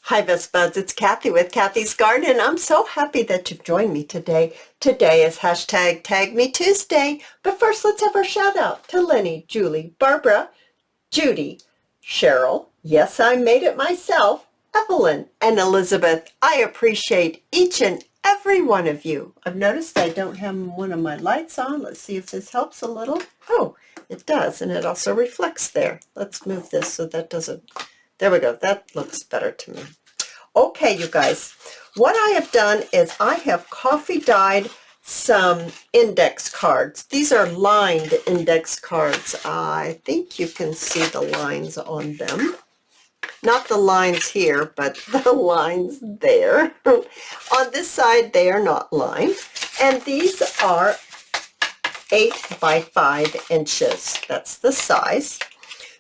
Hi, Best Buds. It's Cathy with Cathy's Garden, and I'm so happy that you've joined me today. Today is hashtag tagmetuesday, but first let's have our shout out to Lenny, Julie, Barbara, Judy, Cheryl, yes, I made it myself, Evelyn, and Elizabeth. I appreciate each and every one of you. I've noticed I don't have one of my lights on. Let's see if this helps a little. Oh, it does, and it also reflects there. Let's move this so that doesn't. There we go. That looks better to me. Okay, you guys, what I have done is I have coffee dyed some index cards. These are lined index cards. I think you can see the lines on them. Not the lines here, but the lines there. On this side, they are not lined. And these are 8 by 5 inches. That's the size.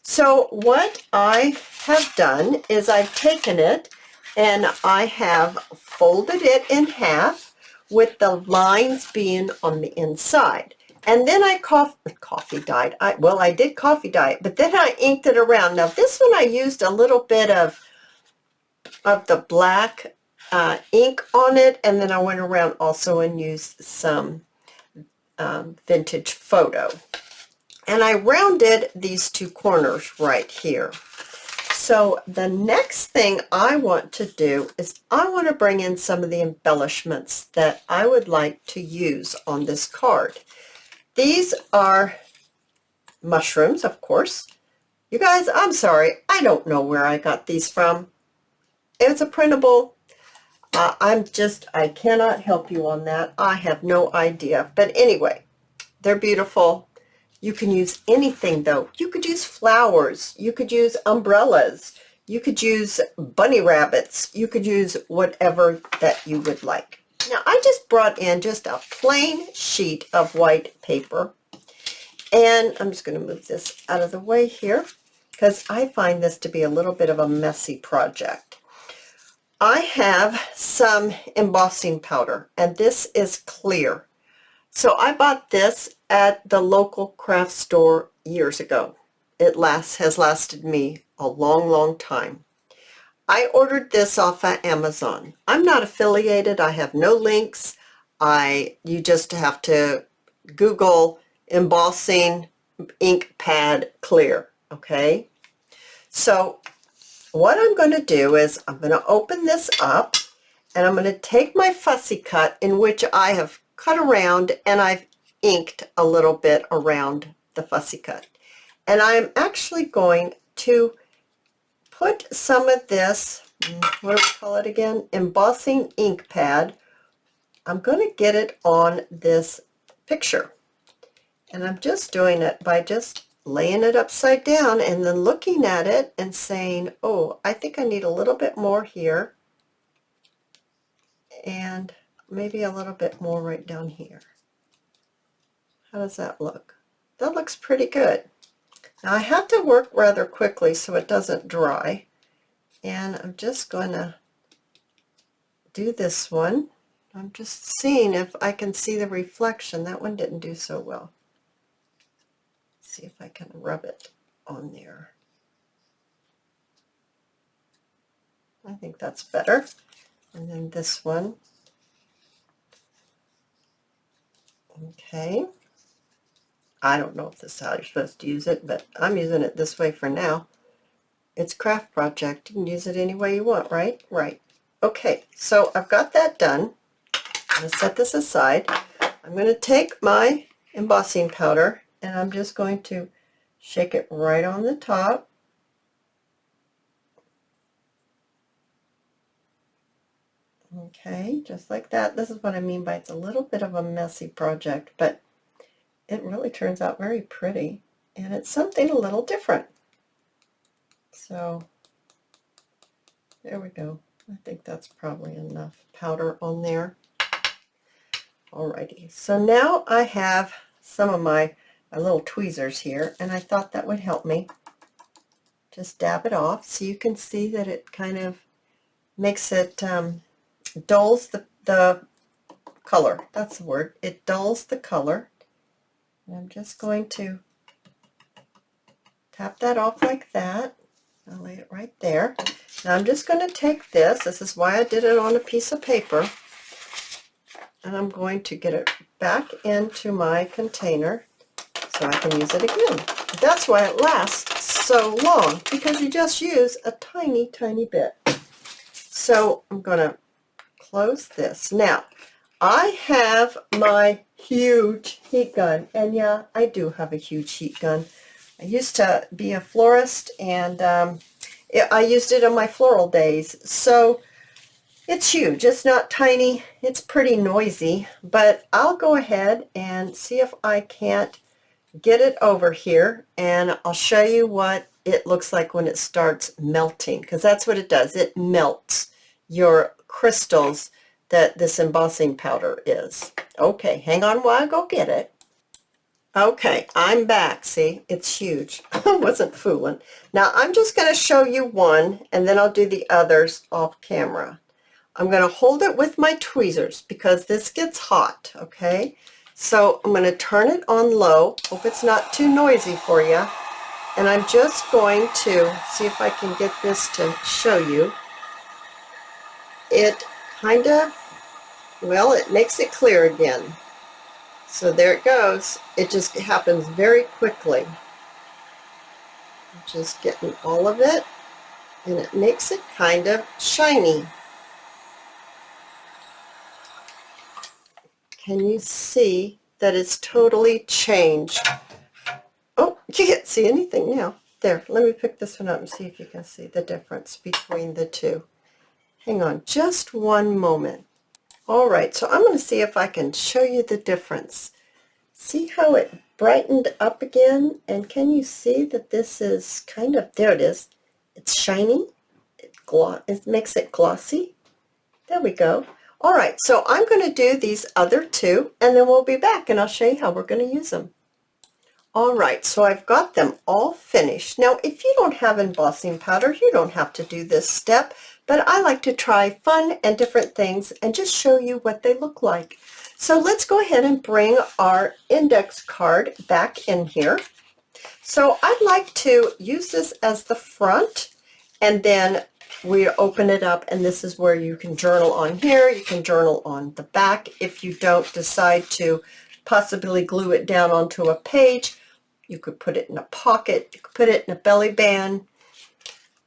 So what I have done is I've taken it and I have folded it in half with the lines being on the inside. And then I coffee dyed. I did coffee dye it, but then I inked it around. Now this one I used a little bit of the black ink on it, and then I went around also and used some vintage photo. And I rounded these two corners right here. So the next thing I want to do is I want to bring in some of the embellishments that I would like to use on this card. These are mushrooms, of course. You guys, I'm sorry, I don't know where I got these from. It's a printable. I cannot help you on that. I have no idea. But anyway, they're beautiful. You can use anything though. You could use flowers. You could use umbrellas. You could use bunny rabbits. You could use whatever that you would like. Now I just brought in just a plain sheet of white paper. And I'm just going to move this out of the way here because I find this to be a little bit of a messy project. I have some embossing powder, and this is clear. So I bought this at the local craft store years ago. It has lasted me a long, long time. I ordered this off of Amazon. I'm not affiliated. I have no links. You just have to Google embossing ink pad clear, okay? So what I'm going to do is I'm going to open this up, and I'm going to take my fussy cut, in which I have cut around and I've inked a little bit around the fussy cut. And I'm actually going to put some of this, what do we call it again? Embossing ink pad. I'm going to get it on this picture. And I'm just doing it by just laying it upside down and then looking at it and saying, oh, I think I need a little bit more here. And maybe a little bit more right down here. How does that look? That looks pretty good. Now I have to work rather quickly so it doesn't dry. And I'm just going to do this one. I'm just seeing if I can see the reflection. That one didn't do so well. Let's see if I can rub it on there. I think that's better. And then this one. Okay. I don't know if this is how you're supposed to use it, but I'm using it this way for now. It's a craft project. You can use it any way you want, right? Right. Okay, so I've got that done. I'm going to set this aside. I'm going to take my embossing powder and I'm just going to shake it right on the top. Okay, just like that. This is what I mean by it's a little bit of a messy project, but it really turns out very pretty, and it's something a little different. So there we go. I think that's probably enough powder on there. Alrighty, so now I have some of my little tweezers here, and I thought that would help me. Just dab it off so you can see that it kind of makes it, dulls the color. That's the word. It dulls the color. And I'm just going to tap that off like that. I'll lay it right there. Now I'm just going to take this. This is why I did it on a piece of paper. And I'm going to get it back into my container so I can use it again. That's why it lasts so long, because you just use a tiny, tiny bit. So I'm going to close this. Now, I have my huge heat gun, and yeah, I do have a huge heat gun. I used to be a florist, and I used it on my floral days. So it's huge. It's not tiny. It's pretty noisy, but I'll go ahead and see if I can't get it over here, and I'll show you what it looks like when it starts melting, because that's what it does. It melts your crystals that this embossing powder is. Okay, hang on while I go get it. Okay, I'm back. See, it's huge. I wasn't fooling. Now I'm just going to show you one, and then I'll do the others off camera. I'm going to hold it with my tweezers because this gets hot, okay? So I'm going to turn it on low. Hope it's not too noisy for you. And I'm just going to see if I can get this to show you. It kind of, well, it makes it clear again. So there it goes. It just happens very quickly. I'm just getting all of it, and it makes it kind of shiny. Can you see that it's totally changed? Oh, you can't see anything now. There, let me pick this one up and see if you can see the difference between the two. Hang on just one moment. All right, so I'm going to see if I can show you the difference. See how it brightened up again? And can you see that this is kind of, there it is. It's shiny. It makes it glossy. There we go. All right, so I'm going to do these other two, and then we'll be back, and I'll show you how we're going to use them. All right, so I've got them all finished. Now, if you don't have embossing powder, you don't have to do this step, but I like to try fun and different things and just show you what they look like. So let's go ahead and bring our index card back in here. So I'd like to use this as the front, and then we open it up, and this is where you can journal on here. You can journal on the back if you don't decide to possibly glue it down onto a page. You could put it in a pocket. You could put it in a belly band.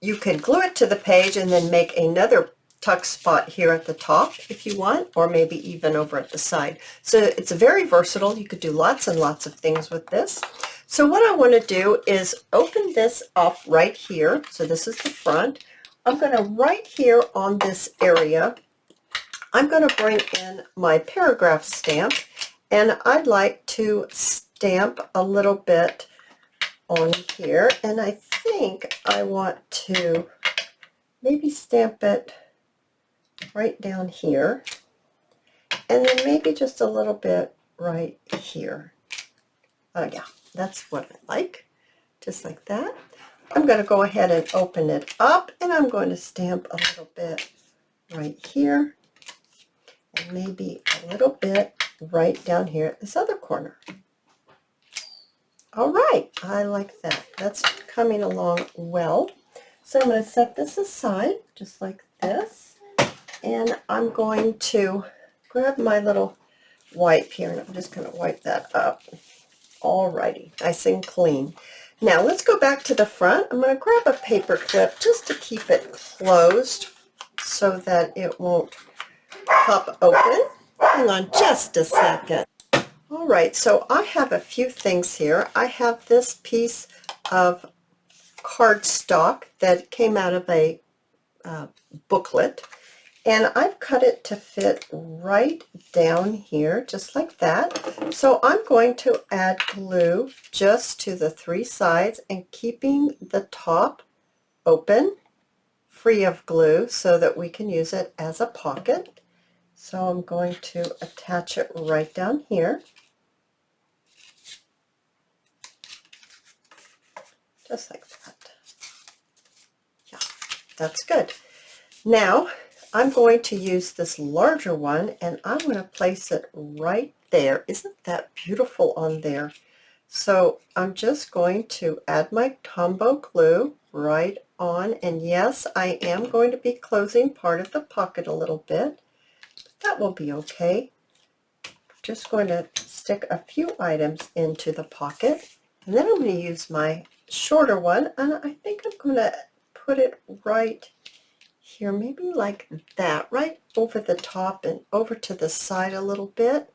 You could glue it to the page and then make another tuck spot here at the top if you want, or maybe even over at the side. So it's very versatile. You could do lots and lots of things with this. So what I want to do is open this up right here. So this is the front. I'm going to, right here on this area, I'm going to bring in my paragraph stamp, and I'd like to stamp a little bit on here, and I think I want to maybe stamp it right down here, and then maybe just a little bit right here. Oh yeah, that's what I like, just like that. I'm going to go ahead and open it up, and I'm going to stamp a little bit right here, and maybe a little bit right down here at this other corner. All right, I like that. That's coming along well. So I'm going to set this aside just like this, and I'm going to grab my little wipe here, and I'm just going to wipe that up. All righty, nice and clean. Now let's go back to the front. I'm going to grab a paper clip just to keep it closed so that it won't pop open. Hang on just a second. All right, so I have a few things here. I have this piece of cardstock that came out of a booklet, and I've cut it to fit right down here, just like that. So I'm going to add glue just to the three sides and keeping the top open, free of glue, so that we can use it as a pocket. So I'm going to attach it right down here, just like that. Yeah, that's good. Now I'm going to use this larger one, and I'm going to place it right there. Isn't that beautiful on there? So I'm just going to add my Tombow glue, right on. And yes, I am going to be closing part of the pocket a little bit. That will be okay. Just going to stick a few items into the pocket, and then I'm going to use my shorter one, and I think I'm going to put it right here, maybe like that, right over the top and over to the side a little bit.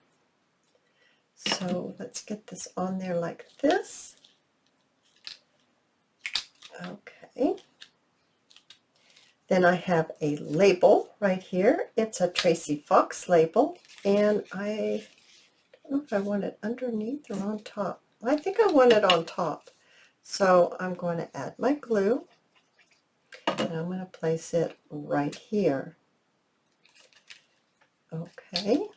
So let's get this on there like this. Okay. Then I have a label right here. It's a Tracy Fox label, and I don't know if I want it underneath or on top. I think I want it on top. So I'm going to add my glue, and I'm going to place it right here. Okay.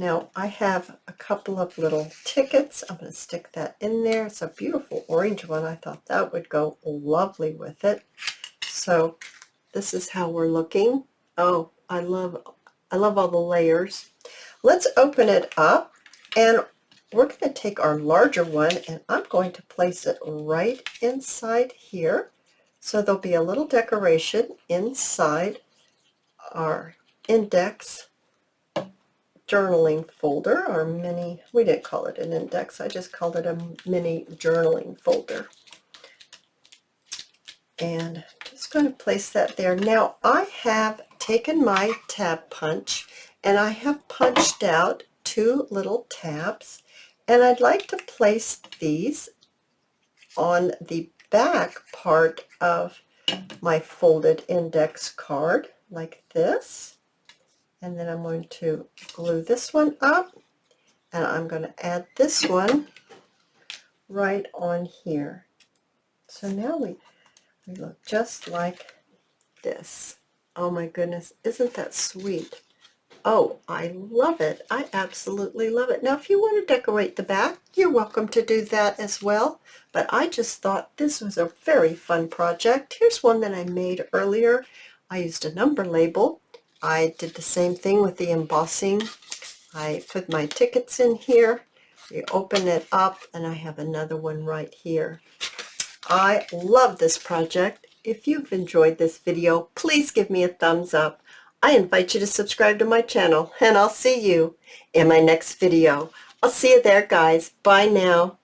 Now I have a couple of little tickets. I'm going to stick that in there. It's a beautiful orange one. I thought that would go lovely with it. So this is how we're looking. Oh, I love all the layers. Let's open it up, and we're going to take our larger one, and I'm going to place it right inside here. So there'll be a little decoration inside our index journaling folder, our mini, we didn't call it an index, I just called it a mini journaling folder. And just going to place that there. Now I have taken my tab punch, and I have punched out 2 little tabs, and I'd like to place these on the back part of my folded index card like this. And then I'm going to glue this one up, and I'm going to add this one right on here. So now we look just like this. Oh my goodness, isn't that sweet? Oh, I love it. I absolutely love it. Now, if you want to decorate the back, you're welcome to do that as well. But I just thought this was a very fun project. Here's one that I made earlier. I used a number label. I did the same thing with the embossing. I put my tickets in here. You open it up, and I have another one right here. I love this project. If you've enjoyed this video, please give me a thumbs up. I invite you to subscribe to my channel, and I'll see you in my next video. I'll see you there, guys. Bye now.